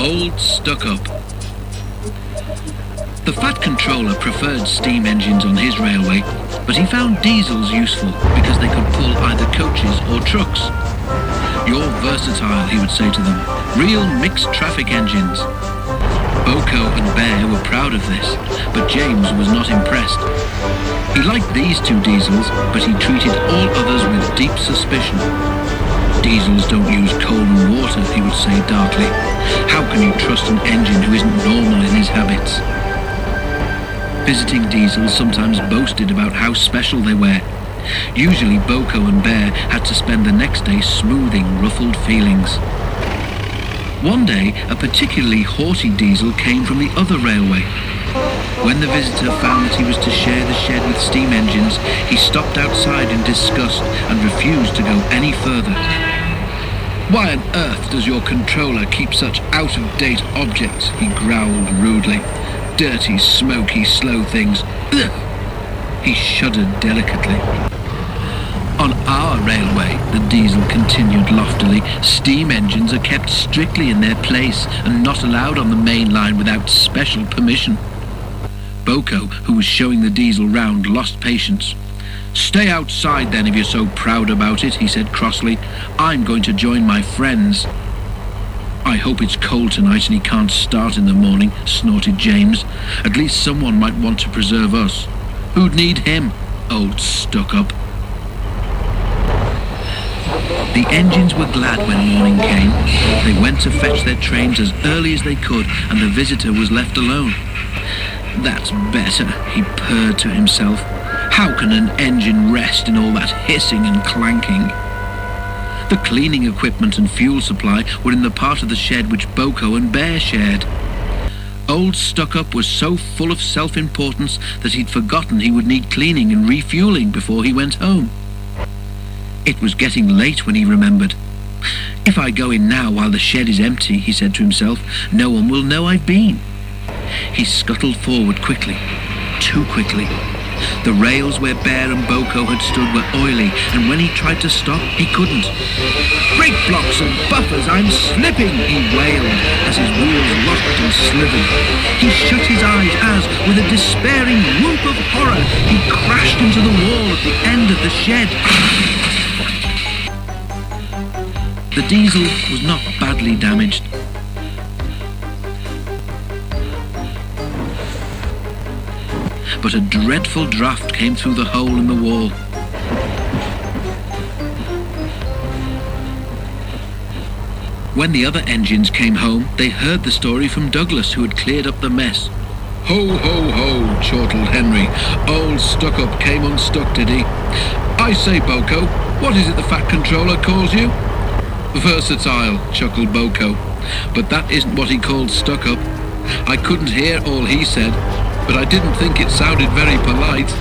Old Stuck-Up. The Fat Controller preferred steam engines on his railway, but he found diesels useful because they could pull either coaches or trucks. "You're versatile," he would say to them. "Real mixed traffic engines." BoCo and Bear were proud of this, but James was not impressed. He liked these two diesels, but he treated all others with deep suspicion. "Diesels don't use coal and water," he would say darkly. "How can you trust an engine who isn't normal in his habits?" Visiting diesels sometimes boasted about how special they were. Usually BoCo and Bear had to spend the next day smoothing ruffled feelings. One day, a particularly haughty diesel came from the other railway. When the visitor found that he was to share the shed with steam engines, he stopped outside in disgust and refused to go any further. "Why on earth does your controller keep such out-of-date objects?" he growled rudely. "Dirty, smoky, slow things. Ugh!" He shuddered delicately. "On our railway," the diesel continued loftily, "steam engines are kept strictly in their place and not allowed on the main line without special permission." BoCo, who was showing the diesel round, lost patience. "Stay outside then if you're so proud about it," he said crossly. "I'm going to join my friends." "I hope it's cold tonight and he can't start in the morning," snorted James. "At least someone might want to preserve us." "Who'd need him? Old Stuck-Up." The engines were glad when morning came. They went to fetch their trains as early as they could, and the visitor was left alone. "That's better," he purred to himself. "How can an engine rest in all that hissing and clanking?" The cleaning equipment and fuel supply were in the part of the shed which BoCo and Bear shared. Old Stuck-Up was so full of self-importance that he'd forgotten he would need cleaning and refueling before he went home. It was getting late when he remembered. "If I go in now while the shed is empty," he said to himself, "no one will know I've been." He scuttled forward quickly, too quickly. The rails where Bear and BoCo had stood were oily, and when he tried to stop, he couldn't. "Brake blocks and buffers, I'm slipping!" he wailed as his wheels rocked and slithered. He shut his eyes as, with a despairing whoop of horror, he crashed into the wall at the end of the shed. The diesel was not badly damaged. But a dreadful draught came through the hole in the wall. When the other engines came home, they heard the story from Douglas, who had cleared up the mess. "Ho, ho, ho," chortled Henry. "Old Stuck-Up came unstuck, did he? I say, BoCo, what is it the Fat Controller calls you?" "Versatile," chuckled BoCo. "But that isn't what he called Stuck-Up. I couldn't hear all he said, but I didn't think it sounded very polite."